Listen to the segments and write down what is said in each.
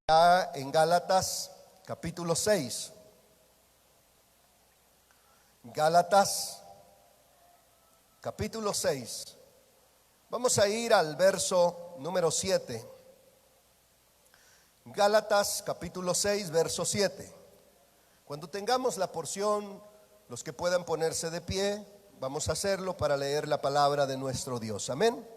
En Gálatas capítulo 6. Gálatas capítulo 6. Vamos a ir al verso número 7. Gálatas capítulo 6, verso 7. Cuando tengamos la porción, los que puedan ponerse de pie, vamos a hacerlo para leer la palabra de nuestro Dios. Amén.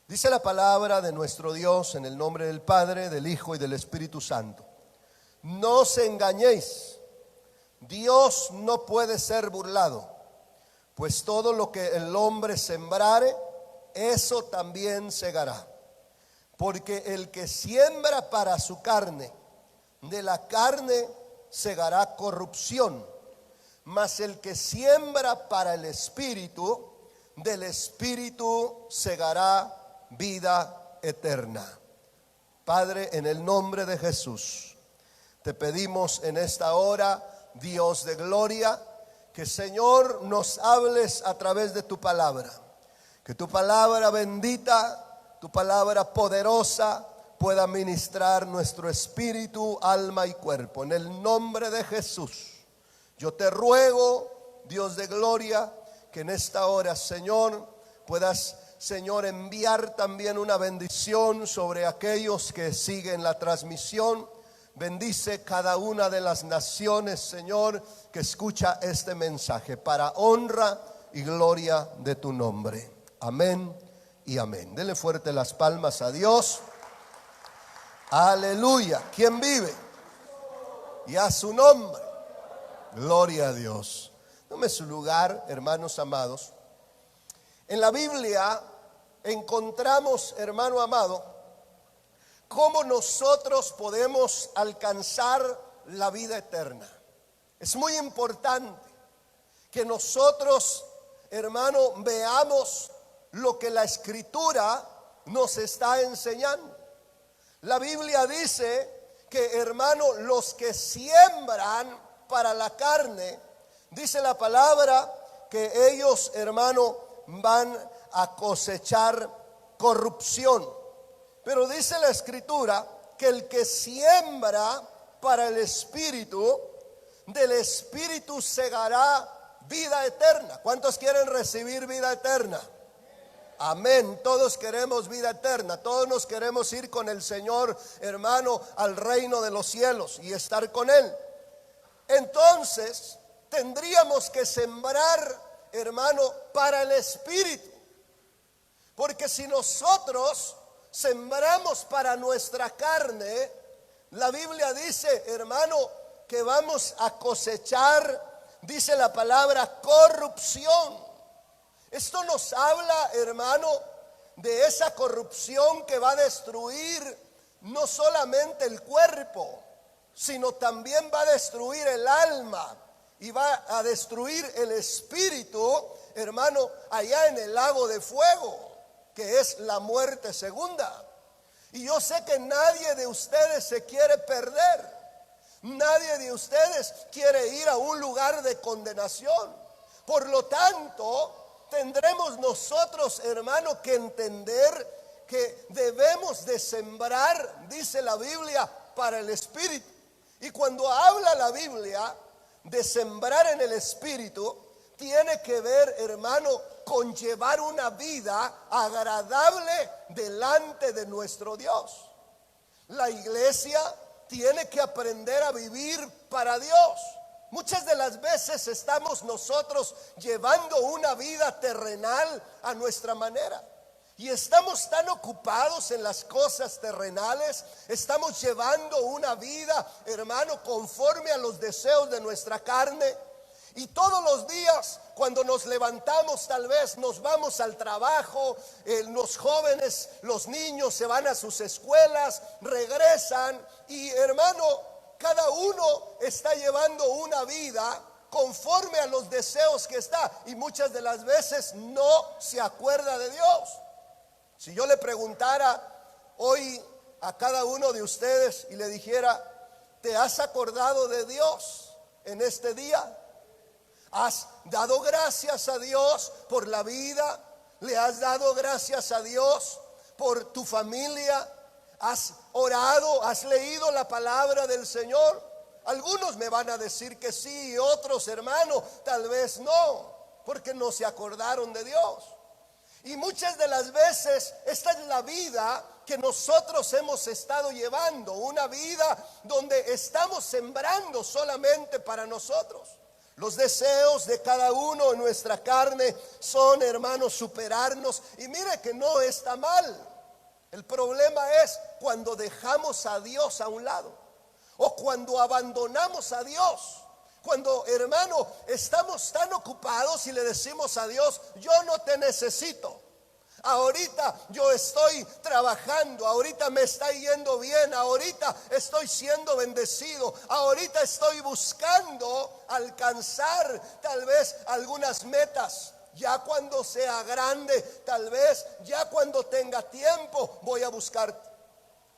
Dice la palabra de nuestro Dios en el nombre del Padre, del Hijo y del Espíritu Santo. No os engañéis, Dios no puede ser burlado, pues todo lo que el hombre sembrare, eso también segará. Porque el que siembra para su carne, de la carne segará corrupción, mas el que siembra para el Espíritu, del Espíritu segará vida eterna. Padre, en el nombre de Jesús, te pedimos en esta hora, Dios de gloria, que Señor nos hables a través de tu palabra. Que tu palabra bendita, tu palabra poderosa pueda ministrar nuestro espíritu, alma y cuerpo. En el nombre de Jesús, yo te ruego, Dios de gloria, que en esta hora, Señor, puedas, Señor, enviar también una bendición sobre aquellos que siguen la transmisión. Bendice cada una de las naciones, Señor, que escucha este mensaje para honra y gloria de tu nombre. Amén y amén. Denle fuerte las palmas a Dios. Aleluya. ¿Quién vive? Y a su nombre. Gloria a Dios. Tome su lugar, hermanos amados. En la Biblia encontramos, hermano amado, cómo nosotros podemos alcanzar la vida eterna. Es muy importante que nosotros, hermano, veamos lo que la Escritura nos está enseñando. La Biblia dice que, hermano, los que siembran para la carne, dice la palabra que ellos, hermano, van a cosechar corrupción. Pero dice la Escritura que el que siembra para el Espíritu, del Espíritu segará vida eterna. ¿Cuántos quieren recibir vida eterna? Amén. Todos queremos vida eterna. Todos nos queremos ir con el Señor, hermano, al reino de los cielos y estar con Él. Entonces tendríamos que sembrar, hermano, para el Espíritu. Porque si nosotros sembramos para nuestra carne, la Biblia dice, hermano, que vamos a cosechar, dice la palabra, corrupción. Esto nos habla, hermano, de esa corrupción que va a destruir no solamente el cuerpo, sino también va a destruir el alma y va a destruir el espíritu, hermano, allá en el lago de fuego, que es la muerte segunda. Y yo sé que nadie de ustedes se quiere perder. Nadie de ustedes quiere ir a un lugar de condenación. Por lo tanto, tendremos nosotros, hermano, que entender que debemos de sembrar, dice la Biblia, para el Espíritu. Y cuando habla la Biblia de sembrar en el Espíritu, tiene que ver, hermano, con llevar una vida agradable delante de nuestro Dios. La iglesia tiene que aprender a vivir para Dios. Muchas de las veces estamos nosotros llevando una vida terrenal a nuestra manera. Y estamos tan ocupados en las cosas terrenales, estamos llevando una vida, hermano, conforme a los deseos de nuestra carne. Y todos los días cuando nos levantamos, tal vez nos vamos al trabajo, los jóvenes, los niños se van a sus escuelas, regresan y, hermano, cada uno está llevando una vida conforme a los deseos que está, y muchas de las veces no se acuerda de Dios. Si yo le preguntara hoy a cada uno de ustedes y le dijera, ¿te has acordado de Dios en este día? ¿Has dado gracias a Dios por la vida? ¿Le has dado gracias a Dios por tu familia? ¿Has orado? ¿Has leído la palabra del Señor? Algunos me van a decir que sí, y otros, hermano, tal vez no, porque no se acordaron de Dios. Y muchas de las veces esta es la vida que nosotros hemos estado llevando, una vida donde estamos sembrando solamente para nosotros. Los deseos de cada uno en nuestra carne son, hermanos, superarnos. Y mire que no está mal. El problema es cuando dejamos a Dios a un lado, o cuando abandonamos a Dios. Cuando, hermano, estamos tan ocupados y le decimos a Dios: yo no te necesito. Ahorita yo estoy trabajando, ahorita me está yendo bien, ahorita estoy siendo bendecido, ahorita estoy buscando alcanzar tal vez algunas metas. Ya cuando sea grande, tal vez ya cuando tenga tiempo, voy a buscar.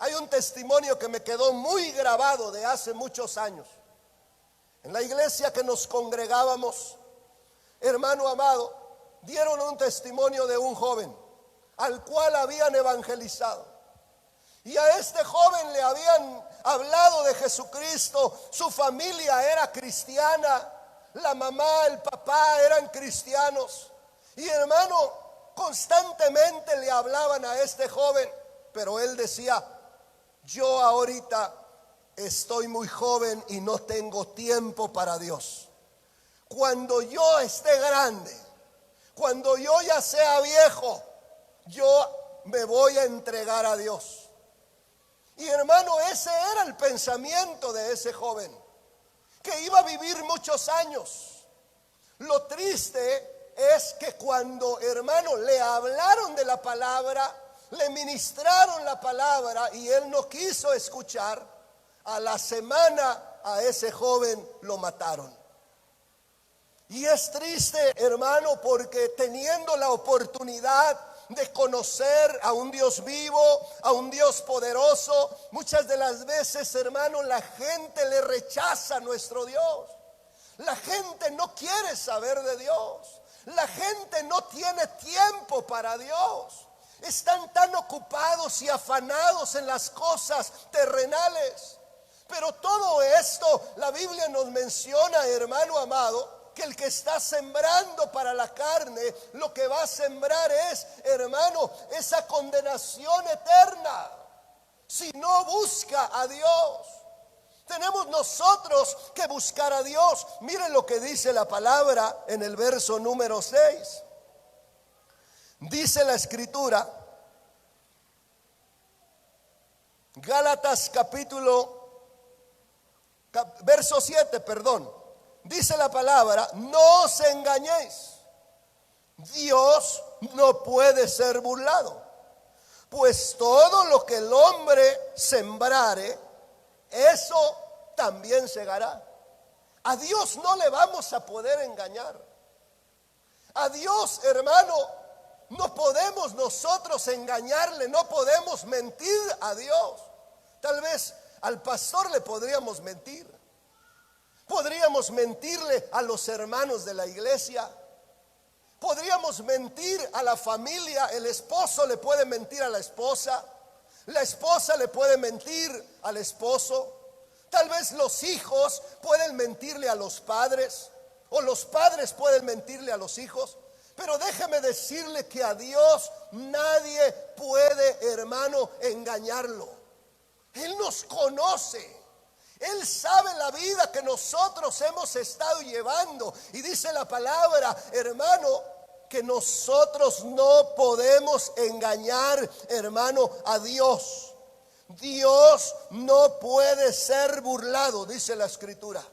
Hay un testimonio que me quedó muy grabado de hace muchos años. En la iglesia que nos congregábamos, hermano amado, dieron un testimonio de un joven al cual habían evangelizado. Y a este joven le habían hablado de Jesucristo. Su familia era cristiana, la mamá, el papá eran cristianos. Y hermano, constantemente le hablaban a este joven, pero él decía: yo ahorita estoy muy joven y no tengo tiempo para Dios. Cuando yo esté grande, cuando yo ya sea viejo, yo me voy a entregar a Dios. Y hermano, ese era el pensamiento de ese joven, que iba a vivir muchos años. Lo triste es que cuando, hermano, le hablaron de la palabra, le ministraron la palabra y él no quiso escuchar, a la semana a ese joven lo mataron. Y es triste, hermano, porque teniendo la oportunidad de conocer a un Dios vivo, a un Dios poderoso, muchas de las veces, hermano, la gente le rechaza a nuestro Dios. La gente no quiere saber de Dios. La gente no tiene tiempo para Dios. Están tan ocupados y afanados en las cosas terrenales. Pero todo esto, la Biblia nos menciona, hermano amado, que el que está sembrando para la carne, lo que va a sembrar es, hermano, esa condenación eterna, si no busca a Dios. Tenemos nosotros que buscar a Dios. Miren lo que dice la palabra en el verso número 6. Dice la escritura, Gálatas verso 7, perdón. Dice la palabra: no os engañéis, Dios no puede ser burlado, pues todo lo que el hombre sembrare, eso también segará. A Dios no le vamos a poder engañar. A Dios, hermano, no podemos nosotros engañarle, no podemos mentir a Dios. Tal vez al pastor le podríamos mentir. Podríamos mentirle a los hermanos de la iglesia. Podríamos mentir a la familia. El esposo le puede mentir a la esposa. La esposa le puede mentir al esposo. Tal vez los hijos pueden mentirle a los padres, o los padres pueden mentirle a los hijos. Pero déjeme decirle que a Dios nadie puede, hermano, engañarlo. Él nos conoce. Él sabe la vida que nosotros hemos estado llevando. Y dice la palabra, hermano, que nosotros no podemos engañar, hermano, a Dios. Dios no puede ser burlado, dice la escritura.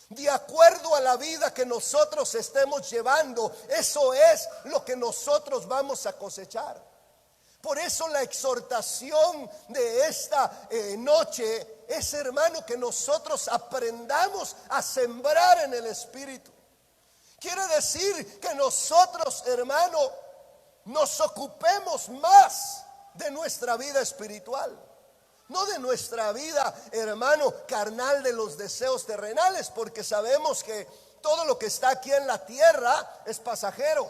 De acuerdo a la vida que nosotros estemos llevando, eso es lo que nosotros vamos a cosechar. Por eso la exhortación de esta noche es, hermano, que nosotros aprendamos a sembrar en el Espíritu. Quiere decir que nosotros, hermano, nos ocupemos más de nuestra vida espiritual. No de nuestra vida, hermano, carnal, de los deseos terrenales, porque sabemos que todo lo que está aquí en la tierra es pasajero.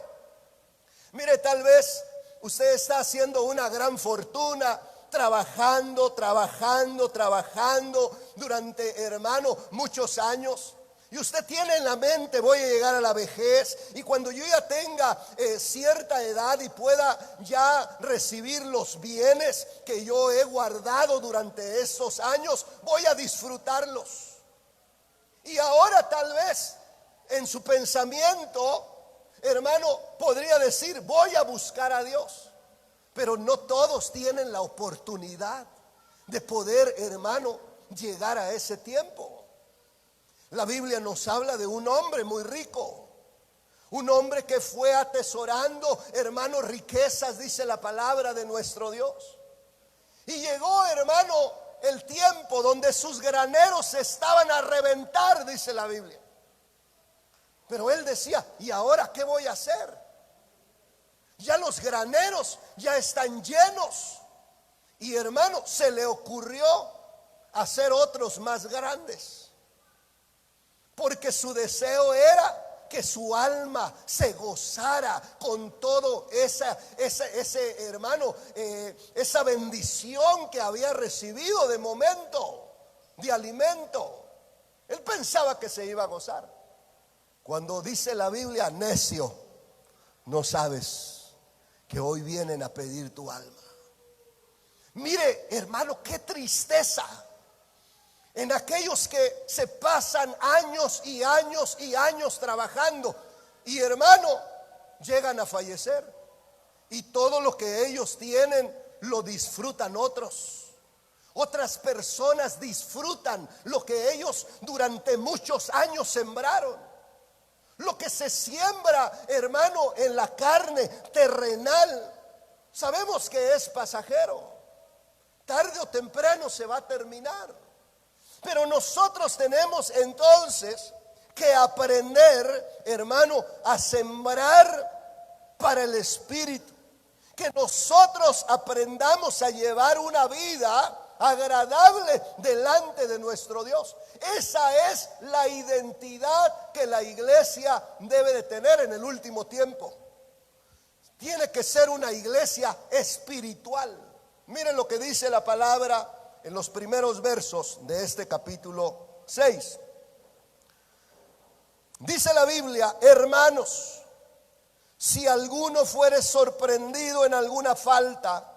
Mire, tal vez usted está haciendo una gran fortuna trabajando durante, hermano, muchos años. Y usted tiene en la mente, voy a llegar a la vejez, y cuando yo ya tenga cierta edad y pueda ya recibir los bienes que yo he guardado durante esos años, voy a disfrutarlos. Y ahora tal vez en su pensamiento, hermano, podría decir, voy a buscar a Dios. Pero no todos tienen la oportunidad de poder, hermano, llegar a ese tiempo. La Biblia nos habla de un hombre muy rico, un hombre que fue atesorando, hermano, riquezas, dice la palabra de nuestro Dios. Y llegó, hermano, el tiempo donde sus graneros estaban a reventar, dice la Biblia. Pero él decía, ¿y ahora qué voy a hacer? Ya los graneros ya están llenos. Y hermano, se le ocurrió hacer otros más grandes. Porque su deseo era que su alma se gozara con todo ese hermano, esa bendición que había recibido de momento, de alimento. Él pensaba que se iba a gozar. Cuando dice la Biblia, necio, no sabes que hoy vienen a pedir tu alma. Mire, hermano, qué tristeza en aquellos que se pasan años y años y años trabajando y, hermano, llegan a fallecer y todo lo que ellos tienen lo disfrutan otros. Otras personas disfrutan lo que ellos durante muchos años sembraron. Lo que se siembra, hermano, en la carne terrenal, sabemos que es pasajero. Tarde o temprano se va a terminar. Pero nosotros tenemos entonces que aprender, hermano, a sembrar para el Espíritu. Que nosotros aprendamos a llevar una vida agradable delante de nuestro Dios. Esa es la identidad que la iglesia debe de tener en el último tiempo. Tiene que ser una iglesia espiritual. Miren lo que dice la palabra en los primeros versos de este capítulo 6. Dice la Biblia, hermanos, si alguno fuere sorprendido en alguna falta,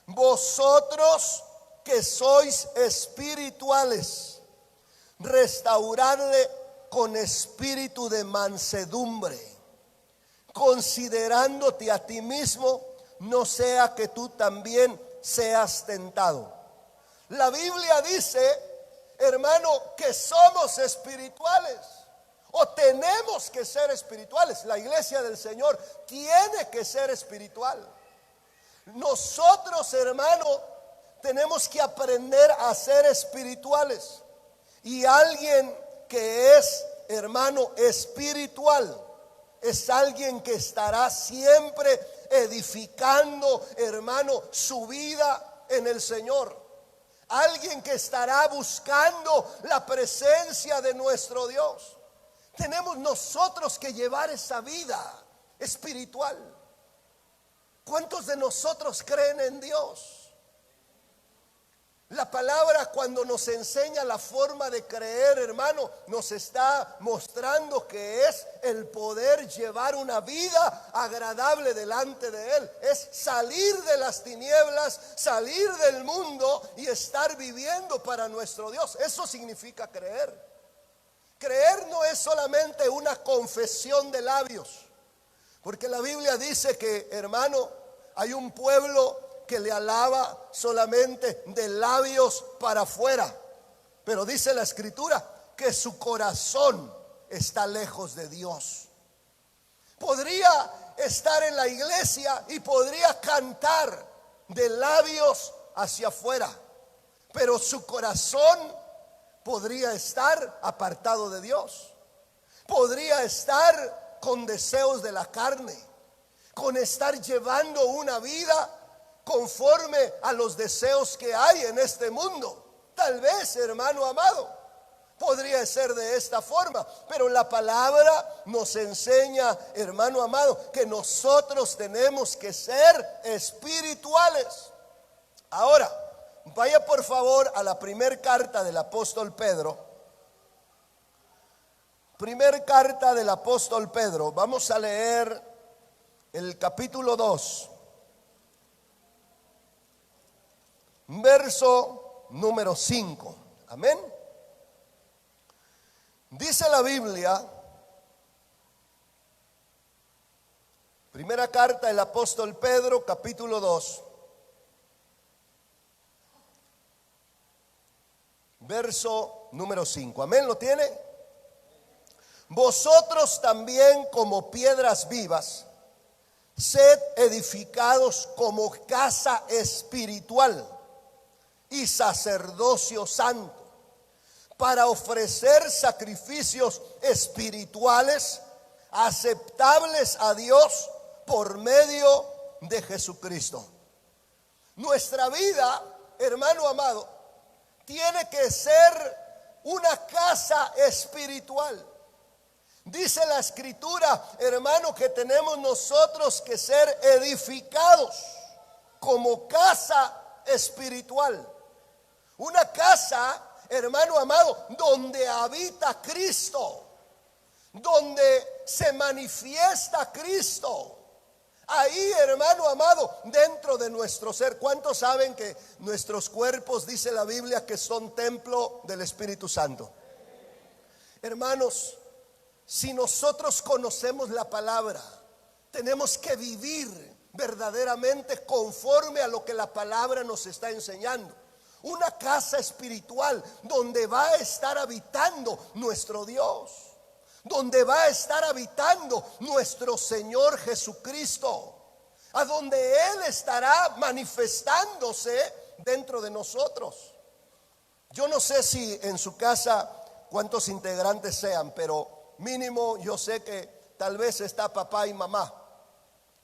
vosotros que sois espirituales, restauradle con espíritu de mansedumbre, considerándote a ti mismo, no sea que tú también seas tentado. La Biblia dice, hermano, que somos espirituales o tenemos que ser espirituales. La iglesia del Señor tiene que ser espiritual. Nosotros, hermano, tenemos que aprender a ser espirituales. Y alguien que es, hermano, espiritual es alguien que estará siempre edificando, hermano, su vida en el Señor. Alguien que estará buscando la presencia de nuestro Dios. Tenemos nosotros que llevar esa vida espiritual. ¿Cuántos de nosotros creen en Dios? La palabra, cuando nos enseña la forma de creer, hermano, nos está mostrando que es el poder llevar una vida agradable delante de Él. Es salir de las tinieblas, salir del mundo y estar viviendo para nuestro Dios. Eso significa creer. Creer no es solamente una confesión de labios, porque la Biblia dice que, hermano, hay un pueblo que le alaba solamente de labios para afuera, pero dice la Escritura que su corazón está lejos de Dios. Podría estar en la iglesia y podría cantar de labios hacia afuera, pero su corazón podría estar apartado de Dios. Podría estar con deseos de la carne, con estar llevando una vida conforme a los deseos que hay en este mundo. Tal vez, hermano amado, podría ser de esta forma, pero la palabra nos enseña, hermano amado, que nosotros tenemos que ser espirituales. Ahora, vaya por favor a la primera carta del apóstol Pedro. Primer carta del apóstol Pedro. Vamos a leer el capítulo 2, verso número 5. Amén. Dice la Biblia, primera carta del apóstol Pedro, capítulo 2, verso número 5. Amén, ¿lo tiene? Vosotros también, como piedras vivas, sed edificados como casa espiritual y sacerdocio santo, para ofrecer sacrificios espirituales aceptables a Dios por medio de Jesucristo. Nuestra vida, hermano amado, tiene que ser una casa espiritual. Dice la escritura, hermano, que tenemos nosotros que ser edificados como casa espiritual. Una casa, hermano amado, donde habita Cristo, donde se manifiesta Cristo. Ahí, hermano amado, dentro de nuestro ser. ¿Cuántos saben que nuestros cuerpos, dice la Biblia, que son templo del Espíritu Santo? Hermanos, si nosotros conocemos la palabra, tenemos que vivir verdaderamente conforme a lo que la palabra nos está enseñando. Una casa espiritual donde va a estar habitando nuestro Dios, donde va a estar habitando nuestro Señor Jesucristo, a donde Él estará manifestándose dentro de nosotros. Yo no sé si en su casa cuántos integrantes sean, pero mínimo yo sé que tal vez está papá y mamá,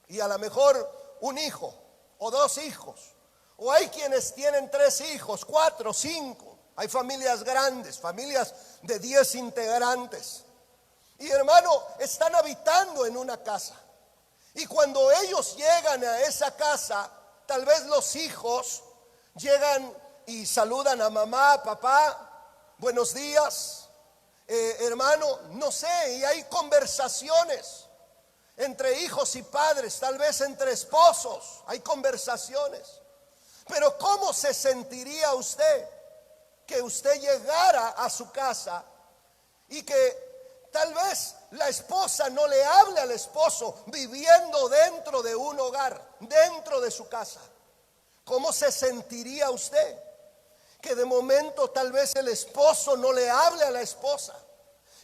y a lo mejor un hijo o dos hijos, o hay quienes tienen 3 hijos, 4, 5. Hay familias grandes, familias de 10 integrantes. Y hermano, están habitando en una casa. Y cuando ellos llegan a esa casa, tal vez los hijos llegan y saludan a mamá, papá, buenos días, hermano, no sé, y hay conversaciones entre hijos y padres, tal vez entre esposos, hay conversaciones. Pero ¿cómo se sentiría usted que usted llegara a su casa y que tal vez la esposa no le hable al esposo viviendo dentro de un hogar, dentro de su casa? ¿Cómo se sentiría usted que de momento tal vez el esposo no le hable a la esposa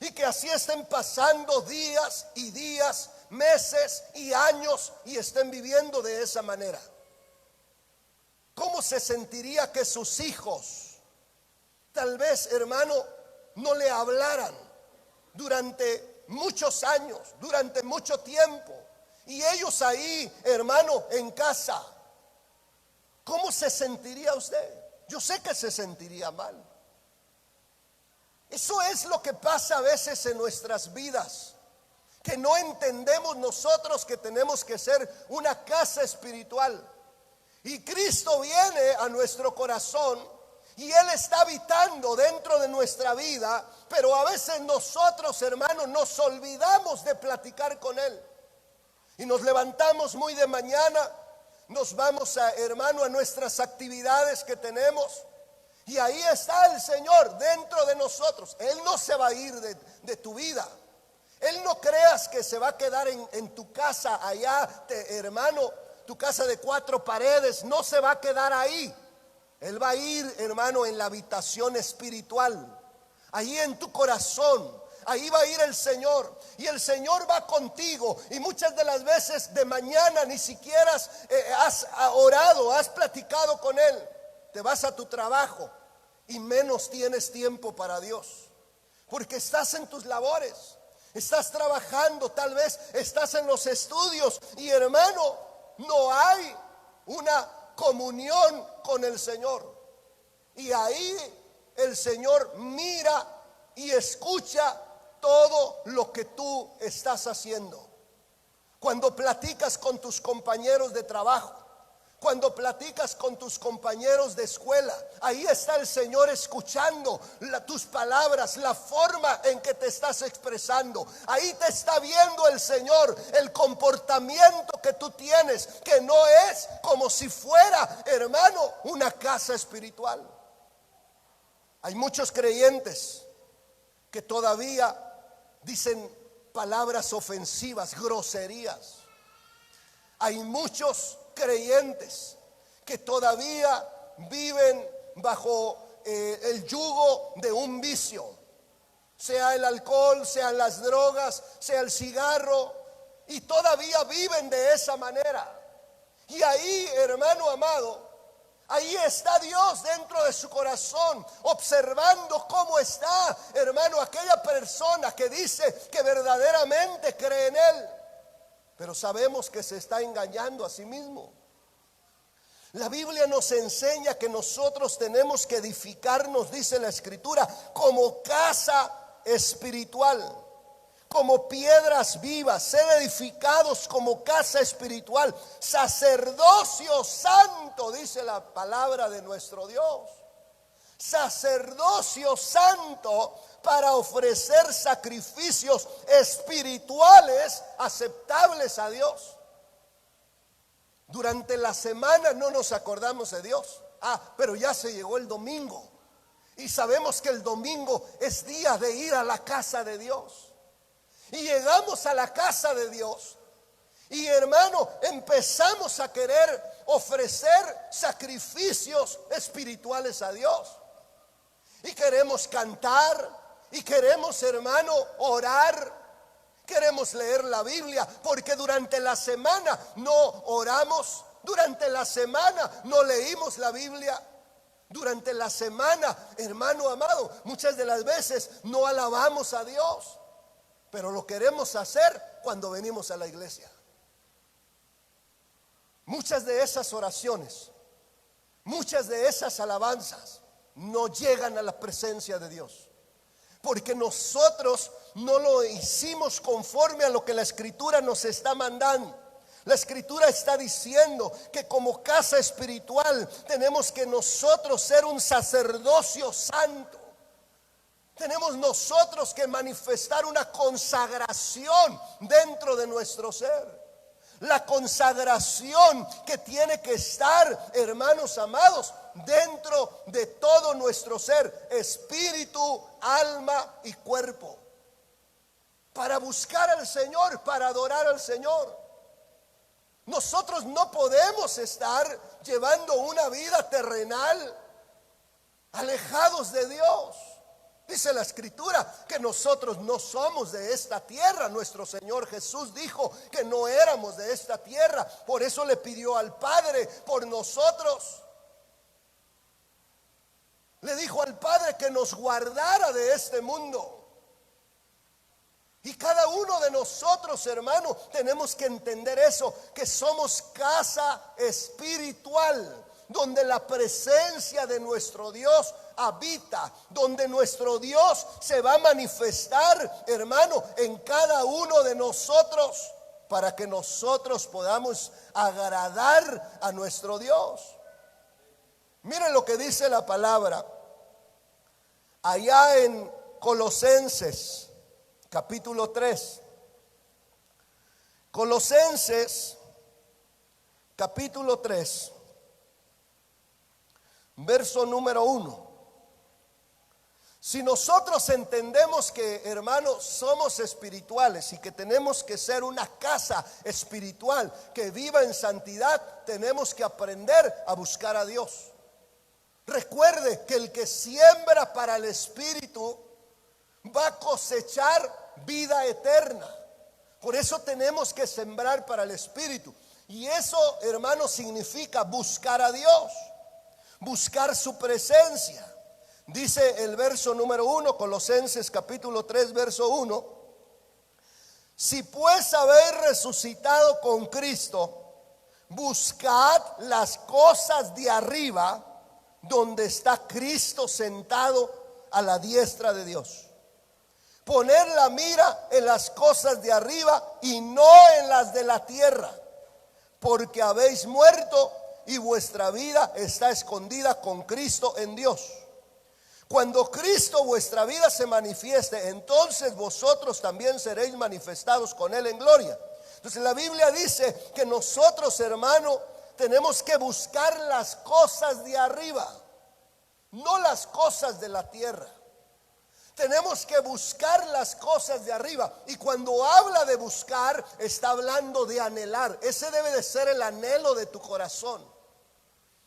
y que así estén pasando días y días, meses y años y estén viviendo de esa manera? ¿Cómo se sentiría que sus hijos tal vez, hermano, no le hablaran durante muchos años, durante mucho tiempo, y ellos ahí, hermano, en casa? ¿Cómo se sentiría usted? Yo sé que se sentiría mal. Eso es lo que pasa a veces en nuestras vidas, que no entendemos nosotros que tenemos que ser una casa espiritual. Y Cristo viene a nuestro corazón y Él está habitando dentro de nuestra vida, pero a veces nosotros, hermanos, nos olvidamos de platicar con Él. Y nos levantamos muy de mañana, nos vamos, hermano, a nuestras actividades que tenemos. Y ahí está el Señor dentro de nosotros. Él no se va a ir de tu vida. Él no creas que se va a quedar en tu casa allá, hermano. Tu casa de 4 paredes no se va a quedar ahí. Él va a ir, hermano, en la habitación espiritual, ahí en tu corazón. Ahí va a ir el Señor, y el Señor va contigo. Y muchas de las veces de mañana ni siquiera has orado, has platicado con Él. Te vas a tu trabajo y menos tienes tiempo para Dios, porque estás en tus labores, estás trabajando, tal vez estás en los estudios, y hermano, no hay una comunión con el Señor. Y ahí el Señor mira y escucha todo lo que tú estás haciendo. Cuando platicas con tus compañeros de trabajo, Cuando platicas con tus compañeros de escuela, ahí está el Señor escuchando tus palabras, la forma en que te estás expresando. Ahí te está viendo el Señor, el comportamiento que tú tienes, que no es como si fuera, hermano, una casa espiritual. Hay muchos creyentes que todavía dicen palabras ofensivas, groserías. Hay muchos creyentes que todavía viven bajo el yugo de un vicio, sea el alcohol, sean las drogas, sea el cigarro, y todavía viven de esa manera. Y ahí, hermano amado, ahí está Dios dentro de su corazón, observando cómo está, hermano, aquella persona que dice que verdaderamente cree en Él, pero sabemos que se está engañando a sí mismo. La Biblia nos enseña que nosotros tenemos que edificarnos, dice la Escritura, como casa espiritual, como piedras vivas, ser edificados como casa espiritual, sacerdocio santo, dice la palabra de nuestro Dios. Sacerdocio santo para ofrecer sacrificios espirituales aceptables a Dios. Durante la semana no nos acordamos de Dios. Pero ya se llegó el domingo y sabemos que el domingo es día de ir a la casa de Dios. Y llegamos a la casa de Dios y, hermano, empezamos a querer ofrecer sacrificios espirituales a Dios. Y queremos cantar, y queremos, hermano, orar, queremos leer la Biblia, porque durante la semana no oramos, durante la semana no leímos la Biblia, durante la semana, hermano amado, muchas de las veces no alabamos a Dios, pero lo queremos hacer cuando venimos a la iglesia. Muchas de esas oraciones, muchas de esas alabanzas no llegan a la presencia de Dios, porque nosotros no lo hicimos conforme a lo que la Escritura nos está mandando. La Escritura está diciendo que como casa espiritual tenemos que nosotros ser un sacerdocio santo. Tenemos nosotros que manifestar una consagración dentro de nuestro ser. La consagración que tiene que estar, hermanos amados, dentro de todo nuestro ser, espíritu, alma y cuerpo, para buscar al Señor, para adorar al Señor. Nosotros no podemos estar llevando una vida terrenal, alejados de Dios. Dice la Escritura que nosotros no somos de esta tierra. Nuestro Señor Jesús dijo que no éramos de esta tierra. Por eso le pidió al Padre por nosotros. Le dijo al Padre que nos guardara de este mundo. Y cada uno de nosotros, hermano, tenemos que entender eso, que somos casa espiritual, donde la presencia de nuestro Dios habita, donde nuestro Dios se va a manifestar, hermano, en cada uno de nosotros, para que nosotros podamos agradar a nuestro Dios. Miren lo que dice la palabra allá en Colosenses capítulo 3. Colosenses capítulo 3, verso número 1. Si nosotros entendemos que, hermanos, somos espirituales y que tenemos que ser una casa espiritual que viva en santidad, tenemos que aprender a buscar a Dios. Recuerde que el que siembra para el espíritu va a cosechar vida eterna. Por eso tenemos que sembrar para el espíritu. Y eso, hermanos, significa buscar a Dios, buscar su presencia. Dice el verso número 1, Colosenses capítulo 3, verso 1. Si pues habéis resucitado con Cristo, buscad las cosas de arriba, donde está Cristo sentado a la diestra de Dios. Poner la mira en las cosas de arriba y no en las de la tierra, porque habéis muerto y vuestra vida está escondida con Cristo en Dios. Cuando Cristo vuestra vida se manifieste, entonces vosotros también seréis manifestados con Él en gloria. Entonces la Biblia dice que nosotros, hermano, tenemos que buscar las cosas de arriba, no las cosas de la tierra. Tenemos que buscar las cosas de arriba. Y cuando habla de buscar, está hablando de anhelar. Ese debe de ser el anhelo de tu corazón.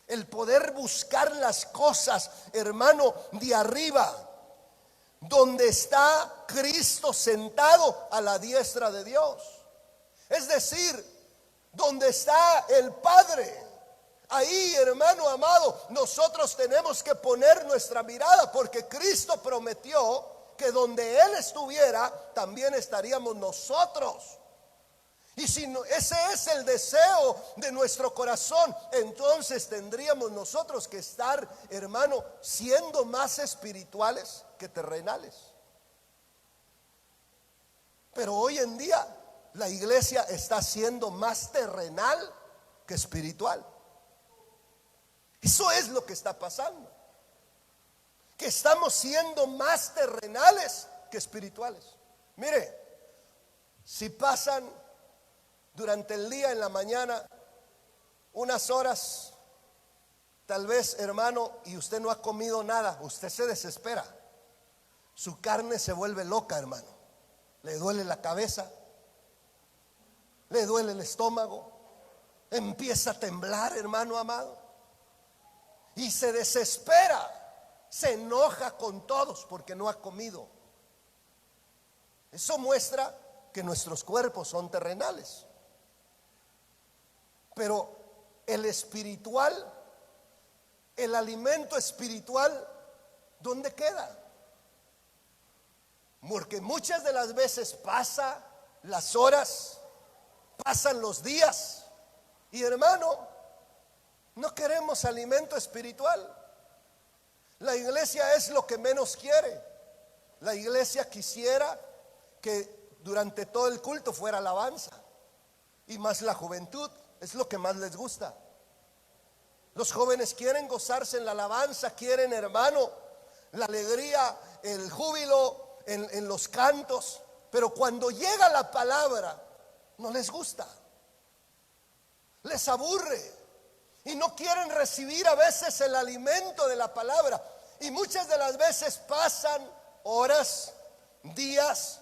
El poder buscar las cosas, hermano, de arriba, donde está Cristo sentado a la diestra de Dios. Es decir, donde está el Padre. Ahí, hermano amado, nosotros tenemos que poner nuestra mirada, porque Cristo prometió que donde Él estuviera, también estaríamos nosotros. Y si no, ese es el deseo de nuestro corazón, entonces tendríamos nosotros que estar, hermano, siendo más espirituales que terrenales. Pero hoy en día la iglesia está siendo más terrenal que espiritual. Eso es lo que está pasando, que estamos siendo más terrenales que espirituales. Mire, si pasan durante el día en la mañana unas horas, tal vez, hermano, y usted no ha comido nada, usted se desespera. Su carne se vuelve loca, hermano. Le duele la cabeza, le duele el estómago, empieza a temblar, hermano amado. Y se desespera, se enoja con todos porque no ha comido. Eso muestra que nuestros cuerpos son terrenales. Pero el espiritual, el alimento espiritual, ¿dónde queda? Porque muchas de las veces pasa las horas, pasan los días, y hermano, no queremos alimento espiritual. La iglesia es lo que menos quiere. La iglesia quisiera que durante todo el culto fuera alabanza, y más la juventud, es lo que más les gusta. Los jóvenes quieren gozarse en la alabanza, quieren, hermano, la alegría, el júbilo en los cantos. Pero cuando llega la palabra, no les gusta, les aburre. Y no quieren recibir a veces el alimento de la palabra. Y muchas de las veces pasan horas, días,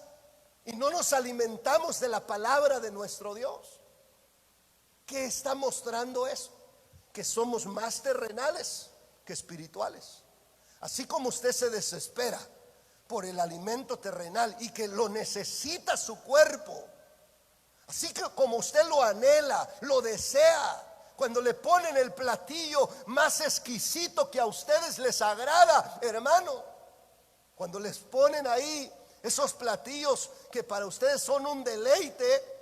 y no nos alimentamos de la palabra de nuestro Dios. ¿Qué está mostrando eso? Que somos más terrenales que espirituales. Así como usted se desespera por el alimento terrenal y que lo necesita su cuerpo, así que como usted lo anhela, lo desea, cuando le ponen el platillo más exquisito que a ustedes les agrada, hermano, cuando les ponen ahí esos platillos que para ustedes son un deleite,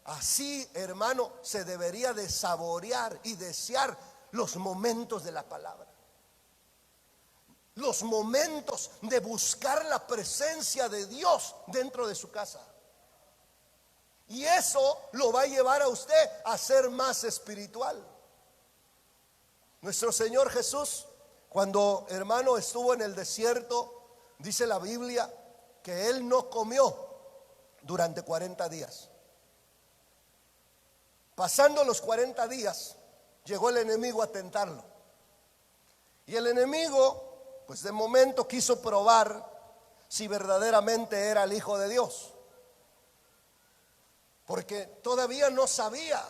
así, hermano, se debería de saborear y desear los momentos de la palabra, los momentos de buscar la presencia de Dios dentro de su casa. Y eso lo va a llevar a usted a ser más espiritual. Nuestro Señor Jesús, cuando, hermano, estuvo en el desierto, dice la Biblia que Él no comió durante 40 días. Pasando los 40 días, llegó el enemigo a tentarlo. Y el enemigo, pues de momento quiso probar si verdaderamente era el Hijo de Dios, porque todavía no sabía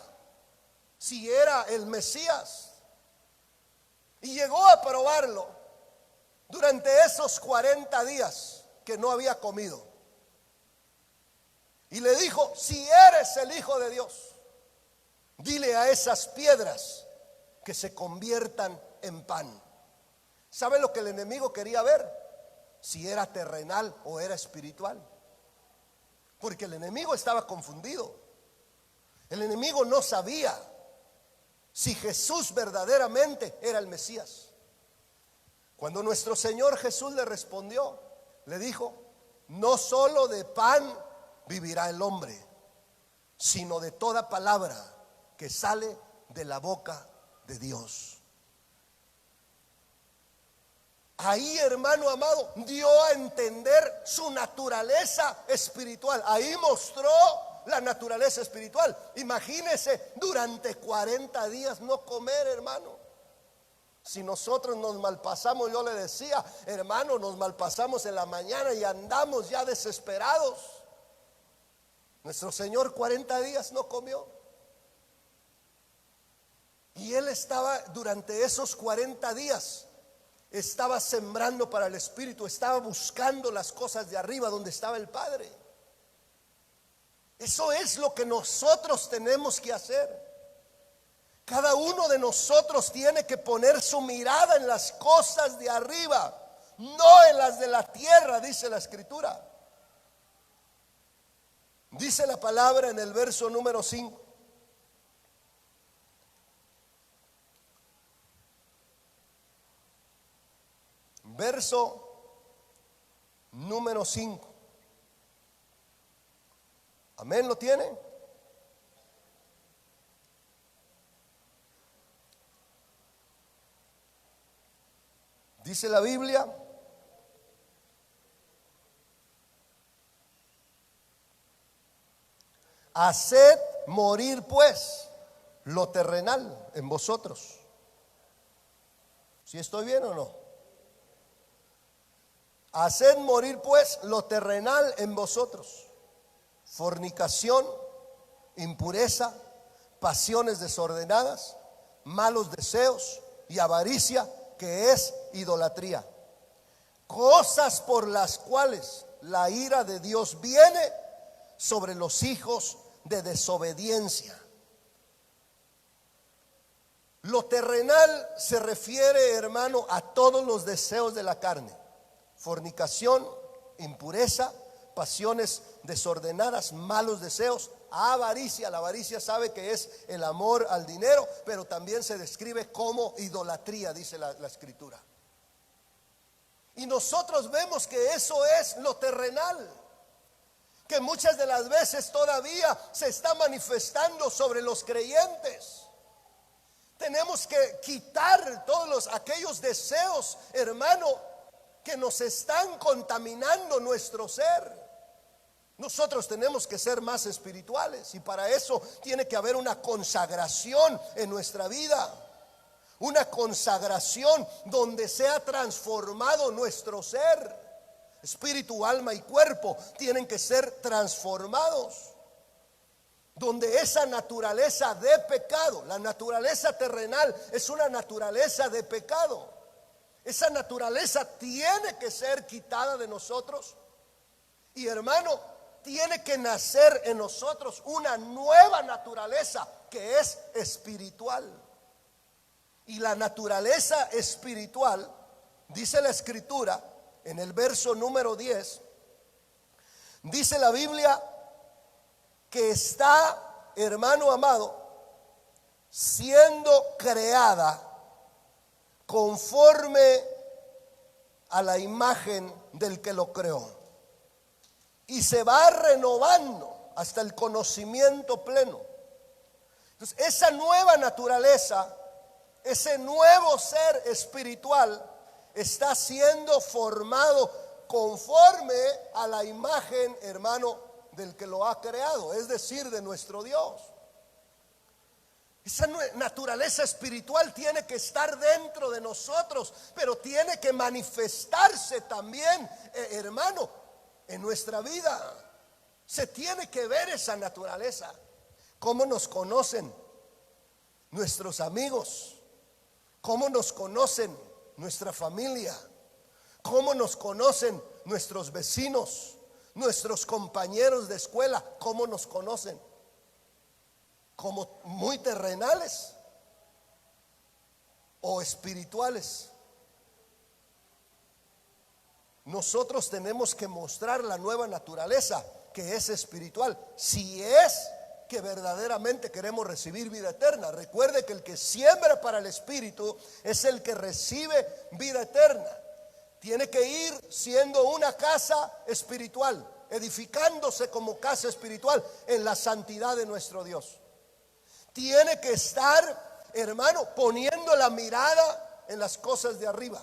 si era el Mesías. Y llegó a probarlo durante esos 40 días que no había comido. Y le dijo: si eres el Hijo de Dios, dile a esas piedras que se conviertan en pan. ¿Sabe lo que el enemigo quería ver? Si era terrenal o era espiritual. Porque el enemigo estaba confundido. El enemigo no sabía si Jesús verdaderamente era el Mesías. Cuando nuestro Señor Jesús le respondió, le dijo: no solo de pan vivirá el hombre, sino de toda palabra que sale de la boca de Dios. Ahí, hermano amado, dio a entender su naturaleza espiritual. Ahí mostró la naturaleza espiritual. Imagínese durante 40 días no comer, hermano. Si nosotros nos malpasamos, yo le decía, hermano, nos malpasamos en la mañana y andamos ya desesperados. Nuestro Señor 40 días no comió. Y Él estaba durante esos 40 días, estaba sembrando para el Espíritu, estaba buscando las cosas de arriba donde estaba el Padre. Eso es lo que nosotros tenemos que hacer. Cada uno de nosotros tiene que poner su mirada en las cosas de arriba, no en las de la tierra, dice la Escritura. Dice la palabra en el verso número 5. Verso número 5. Amén, ¿lo tiene? Dice la Biblia: haced morir pues lo terrenal en vosotros. ¿Sí estoy bien o no? Haced morir pues lo terrenal en vosotros: fornicación, impureza, pasiones desordenadas, malos deseos y avaricia, que es idolatría, cosas por las cuales la ira de Dios viene sobre los hijos de desobediencia. Lo terrenal se refiere, hermano, a todos los deseos de la carne: fornicación, impureza, pasiones desordenadas, malos deseos, avaricia. La avaricia sabe que es el amor al dinero, pero también se describe como idolatría, dice la Escritura. Y nosotros vemos que eso es lo terrenal, que muchas de las veces todavía se está manifestando sobre los creyentes. Tenemos que quitar todos aquellos deseos, hermano, que nos están contaminando nuestro ser. Nosotros tenemos que ser más espirituales, y para eso tiene que haber una consagración en nuestra vida, una consagración donde sea transformado nuestro ser. Espíritu, alma y cuerpo tienen que ser transformados, donde esa naturaleza de pecado, la naturaleza terrenal es una naturaleza de pecado. Esa naturaleza tiene que ser quitada de nosotros. Y hermano, tiene que nacer en nosotros una nueva naturaleza que es espiritual. Y la naturaleza espiritual, dice la Escritura en el verso número 10, dice la Biblia que está, hermano amado, siendo creada conforme a la imagen del que lo creó, y se va renovando hasta el conocimiento pleno. Entonces, esa nueva naturaleza, ese nuevo ser espiritual, está siendo formado conforme a la imagen, hermano, del que lo ha creado, es decir, de nuestro Dios. Esa naturaleza espiritual tiene que estar dentro de nosotros, pero tiene que manifestarse también, hermano, en nuestra vida. Se tiene que ver esa naturaleza. ¿Cómo nos conocen nuestros amigos? ¿Cómo nos conocen nuestra familia? ¿Cómo nos conocen nuestros vecinos, nuestros compañeros de escuela? ¿Cómo nos conocen? ¿Como muy terrenales o espirituales? Nosotros tenemos que mostrar la nueva naturaleza, que es espiritual, si es que verdaderamente queremos recibir vida eterna. Recuerde que el que siembra para el Espíritu es el que recibe vida eterna. Tiene que ir siendo una casa espiritual, edificándose como casa espiritual en la santidad de nuestro Dios. Tiene que estar hermano, poniendo la mirada en las cosas de arriba.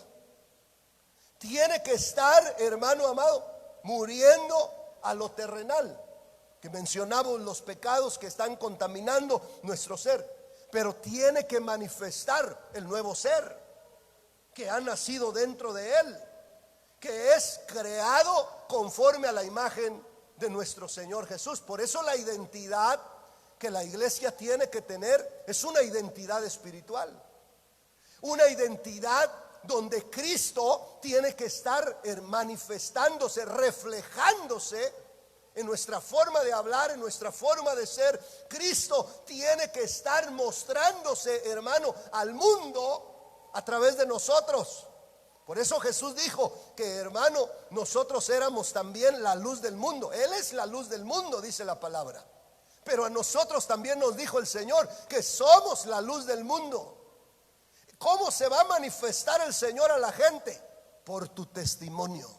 Tiene que estar, hermano amado, muriendo a lo terrenal, que mencionamos los pecados que están contaminando nuestro ser. Pero tiene que manifestar el nuevo ser que ha nacido dentro de él, que es creado conforme a la imagen de nuestro Señor Jesús. Por eso la identidad que la iglesia tiene que tener es una identidad espiritual, una identidad donde Cristo tiene que estar manifestándose, reflejándose en nuestra forma de hablar, en nuestra forma de ser. Cristo tiene que estar mostrándose, hermano, al mundo a través de nosotros. Por eso Jesús dijo que, hermano, nosotros éramos también la luz del mundo. Él es la luz del mundo, dice la palabra. Pero a nosotros también nos dijo el Señor que somos la luz del mundo. ¿Cómo se va a manifestar el Señor a la gente? Por tu testimonio,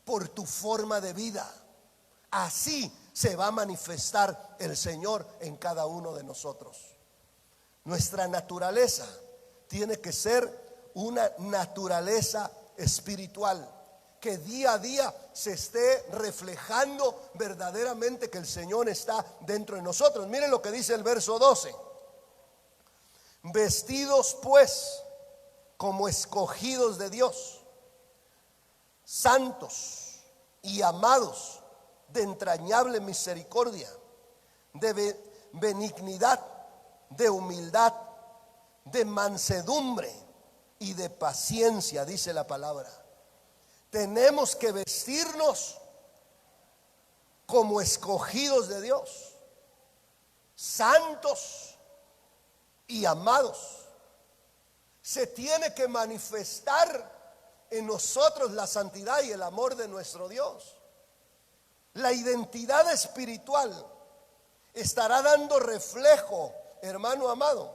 por tu forma de vida. Así se va a manifestar el Señor en cada uno de nosotros. Nuestra naturaleza tiene que ser una naturaleza espiritual, que día a día se esté reflejando verdaderamente que el Señor está dentro de nosotros. Miren lo que dice el verso 12. Vestidos pues como escogidos de Dios, santos y amados, de entrañable misericordia, de benignidad, de humildad, de mansedumbre y de paciencia, dice la palabra. Tenemos que vestirnos como escogidos de Dios, santos y amados. Se tiene que manifestar en nosotros la santidad y el amor de nuestro Dios. La identidad espiritual estará dando reflejo, hermano amado,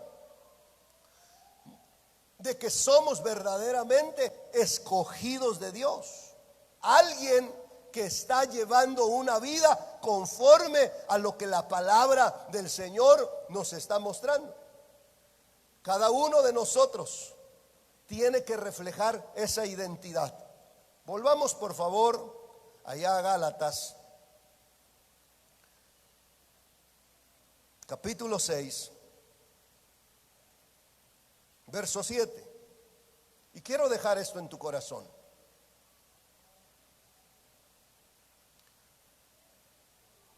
de que somos verdaderamente escogidos de Dios. Alguien que está llevando una vida conforme a lo que la palabra del Señor nos está mostrando. Cada uno de nosotros tiene que reflejar esa identidad. Volvamos por favor allá a Gálatas, capítulo 6, verso 7. Y quiero dejar esto en tu corazón.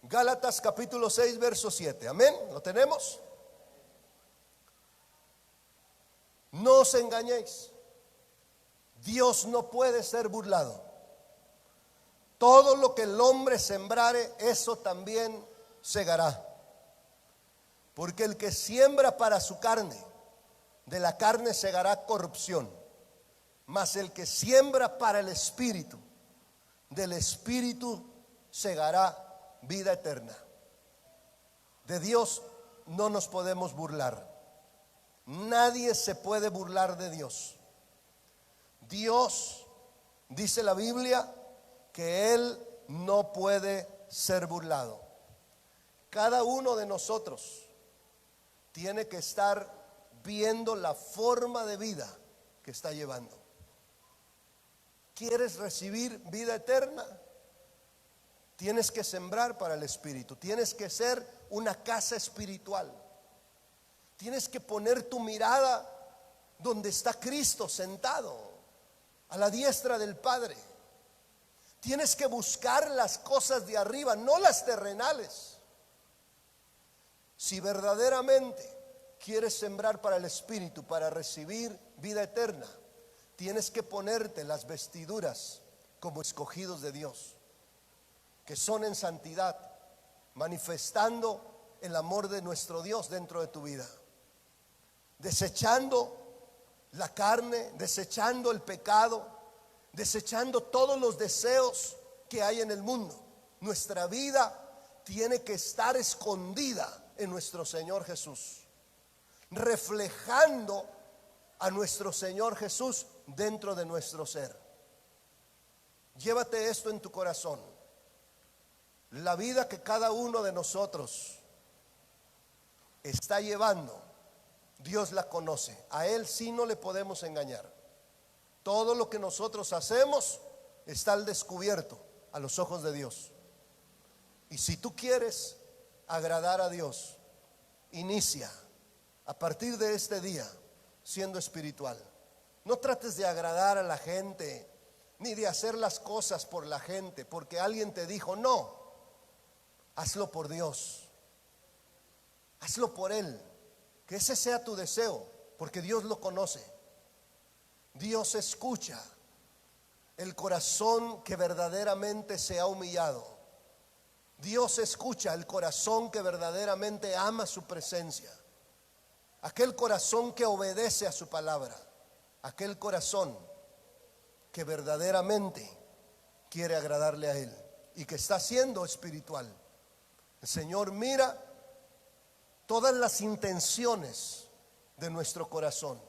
Gálatas capítulo 6, verso 7. Amén. ¿Lo tenemos? No os engañéis. Dios no puede ser burlado. Todo lo que el hombre sembrare, eso también segará. Porque el que siembra para su carne, de la carne segará corrupción. Mas el que siembra para el espíritu, del espíritu segará vida eterna. De Dios no nos podemos burlar. Nadie se puede burlar de Dios. Dios, dice la Biblia, que Él no puede ser burlado. Cada uno de nosotros tiene que estar viendo la forma de vida que está llevando. ¿Quieres recibir vida eterna? Tienes que sembrar para el espíritu. Tienes que ser una casa espiritual. Tienes que poner tu mirada donde está Cristo sentado, a la diestra del Padre. Tienes que buscar las cosas de arriba, no las terrenales. Si verdaderamente quieres sembrar para el espíritu, para recibir vida eterna, tienes que ponerte las vestiduras como escogidos de Dios, que son en santidad, manifestando el amor de nuestro Dios dentro de tu vida, desechando la carne, desechando el pecado, desechando todos los deseos que hay en el mundo. Nuestra vida tiene que estar escondida en nuestro Señor Jesús, reflejando a nuestro Señor Jesús dentro de nuestro ser. Llévate esto en tu corazón. La vida que cada uno de nosotros está llevando Dios la conoce. A Él sí no le podemos engañar. Todo lo que nosotros hacemos está al descubierto a los ojos de Dios. Y si tú quieres agradar a Dios, inicia a partir de este día siendo espiritual. No trates de agradar a la gente, ni de hacer las cosas por la gente, porque alguien te dijo. No, hazlo por Dios, hazlo por Él. Que ese sea tu deseo, porque Dios lo conoce. Dios escucha el corazón que verdaderamente se ha humillado. Dios escucha el corazón que verdaderamente ama su presencia. Aquel corazón que obedece a su palabra. Aquel corazón que verdaderamente quiere agradarle a Él y que está siendo espiritual. El Señor mira todas las intenciones de nuestro corazón.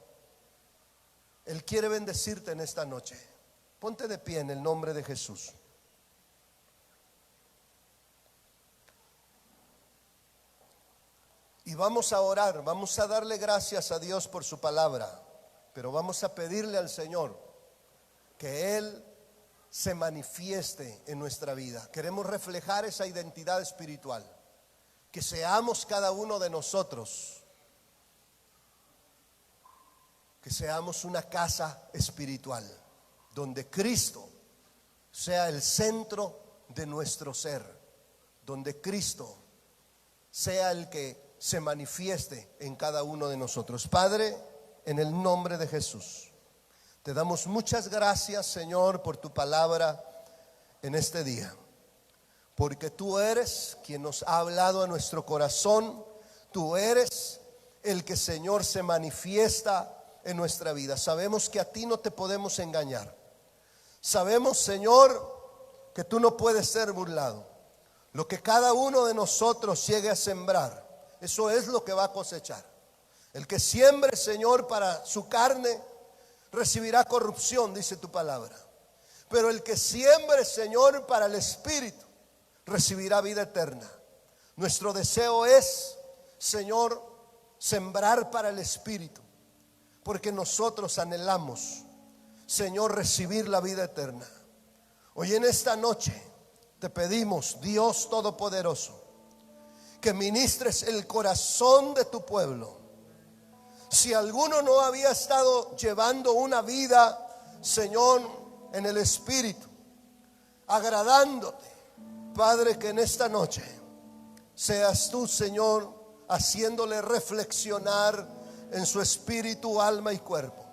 Él quiere bendecirte en esta noche. Ponte de pie en el nombre de Jesús. Y vamos a orar, vamos a darle gracias a Dios por su palabra, pero vamos a pedirle al Señor que Él se manifieste en nuestra vida. Queremos reflejar esa identidad espiritual, que seamos cada uno de nosotros, que seamos una casa espiritual, donde Cristo sea el centro de nuestro ser, donde Cristo sea el que se manifieste en cada uno de nosotros. Padre, en el nombre de Jesús, te damos muchas gracias, Señor, por tu palabra en este día, porque tú eres quien nos ha hablado a nuestro corazón. Tú eres el que, Señor, se manifiesta en nuestra vida. Sabemos que a ti no te podemos engañar. Sabemos, Señor, que tú no puedes ser burlado. Lo que cada uno de nosotros llegue a sembrar, eso es lo que va a cosechar. El que siembre, Señor, para su carne, recibirá corrupción, dice tu palabra. Pero el que siembre, Señor, para el Espíritu, recibirá vida eterna. Nuestro deseo es, Señor, sembrar para el Espíritu, porque nosotros anhelamos, Señor, recibir la vida eterna. Hoy en esta noche te pedimos, Dios Todopoderoso, que ministres el corazón de tu pueblo. Si alguno no había estado llevando una vida, Señor, en el Espíritu, agradándote, Padre, que en esta noche seas tú, Señor, haciéndole reflexionar en su espíritu, alma y cuerpo.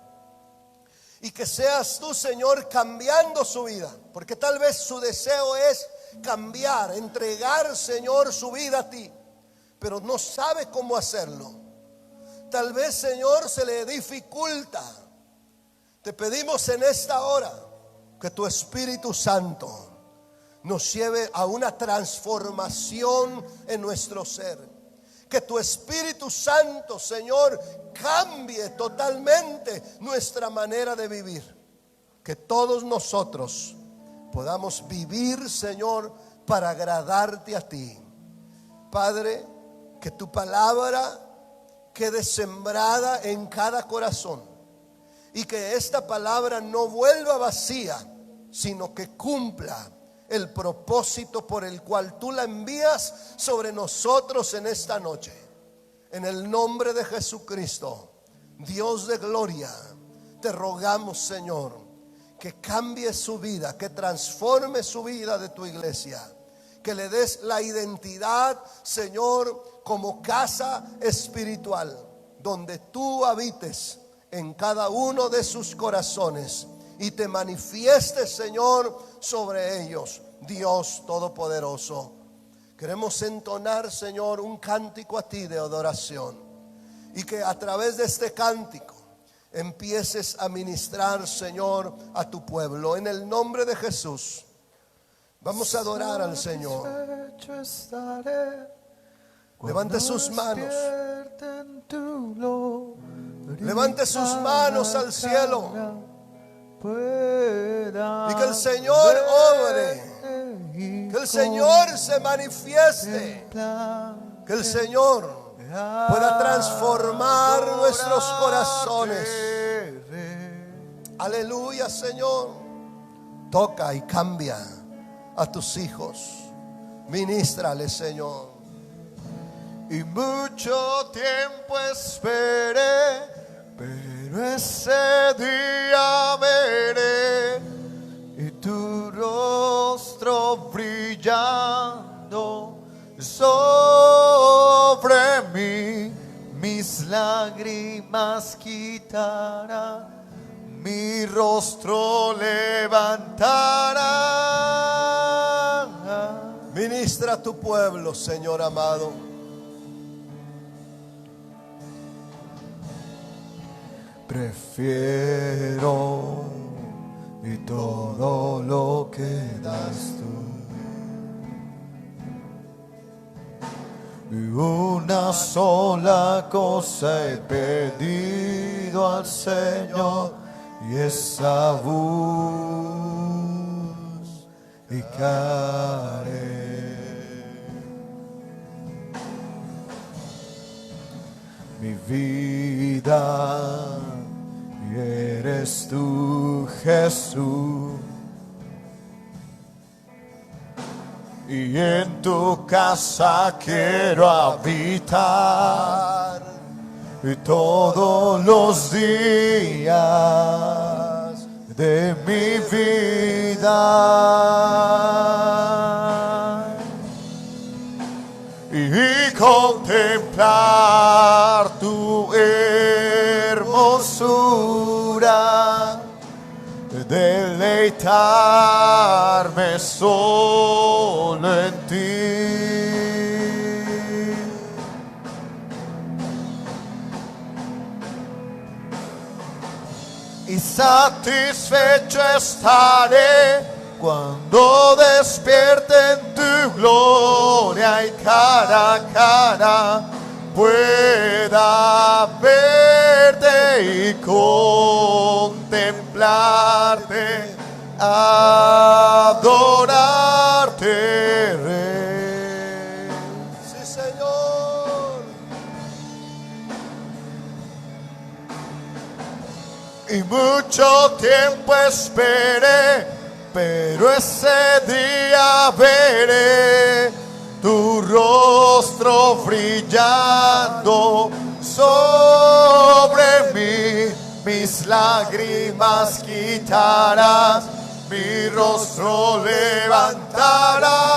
Y que seas tú, Señor, cambiando su vida, porque tal vez su deseo es cambiar, entregar, Señor, su vida a ti, pero no sabe cómo hacerlo. Tal vez, Señor, se le dificulta. Te pedimos en esta hora que tu Espíritu Santo nos lleve a una transformación en nuestro ser. Que tu Espíritu Santo, Señor, cambie totalmente nuestra manera de vivir. Que todos nosotros podamos vivir, Señor, para agradarte a ti. Padre, que tu palabra quede sembrada en cada corazón y que esta palabra no vuelva vacía, sino que cumpla el propósito por el cual tú la envías sobre nosotros en esta noche. En el nombre de Jesucristo, Dios de gloria, te rogamos, Señor, que cambie su vida, que transforme su vida de tu iglesia, que le des la identidad, Señor, como casa espiritual, donde tú habites en cada uno de sus corazones y te manifiestes, Señor, sobre ellos, Dios Todopoderoso. Queremos entonar, Señor, un cántico a ti de adoración, y que a través de este cántico empieces a ministrar, Señor, a tu pueblo. En el nombre de Jesús vamos a adorar al Señor. Levante sus manos. Levante sus manos al cielo y que el Señor obre, que el Señor se manifieste, que el Señor pueda transformar nuestros corazones. Aleluya, Señor. Toca y cambia a tus hijos. Ministrale, Señor. Y mucho tiempo esperé, pero ese día veré y tu rostro brillando sobre mí. Mis lágrimas quitará, mi rostro levantará. Ministra a tu pueblo, Señor amado. Prefiero y todo lo que das tú. Y una sola cosa he pedido al Señor, y esa buscaré. Mi vida eres tú, Jesús, y en tu casa quiero habitar y todos los días de mi vida y contemplar tu hermosura, deleitarme solo en ti. Y satisfecho estaré cuando despierte en tu gloria y cara a cara pueda verte y contemplarte, adorarte, Rey. Sí, Señor. Y mucho tiempo esperé, pero ese día veré tu rostro brillando sobre mí. Mis lágrimas quitarás, mi rostro levantarás.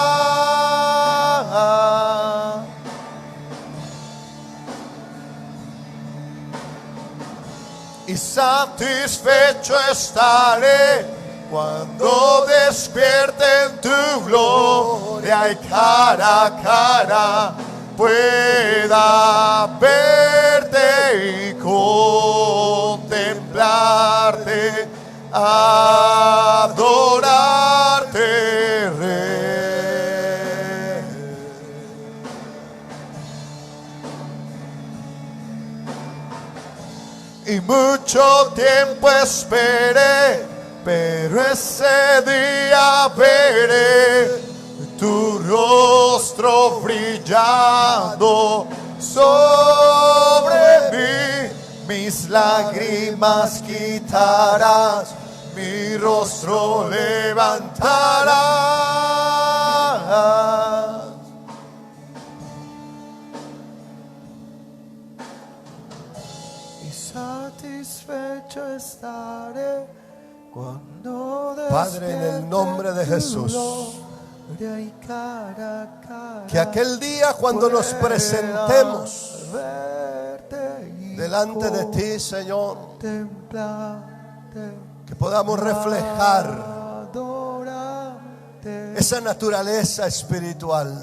Y satisfecho estaré cuando despierte en tu gloria y cara a cara pueda verte y contemplarte, adorarte, Rey. Y mucho tiempo esperé, pero ese día veré tu rostro brillando sobre mí. Mis lágrimas quitarás, mi rostro levantarás. Y satisfecho estaré cuando Padre, en el nombre de Jesús, que aquel día cuando nos presentemos delante de ti, Señor, que podamos reflejar esa naturaleza espiritual,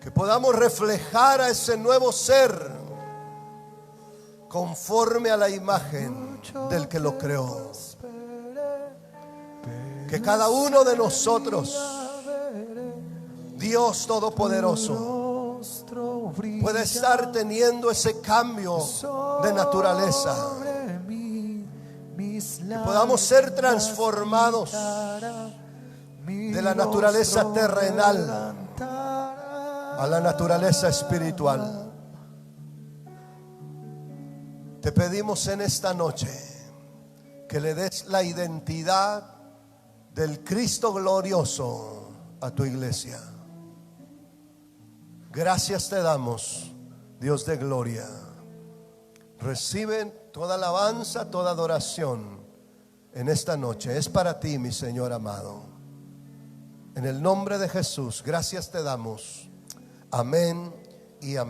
que podamos reflejar a ese nuevo ser conforme a la imagen del que lo creó. Que cada uno de nosotros, Dios Todopoderoso, pueda estar teniendo ese cambio de naturaleza. Que podamos ser transformados de la naturaleza terrenal a la naturaleza espiritual. Te pedimos en esta noche que le des la identidad del Cristo glorioso a tu iglesia. Gracias te damos, Dios de gloria. Reciben toda alabanza, toda adoración en esta noche. Es para ti, mi Señor amado. En el nombre de Jesús, gracias te damos. Amén y amén.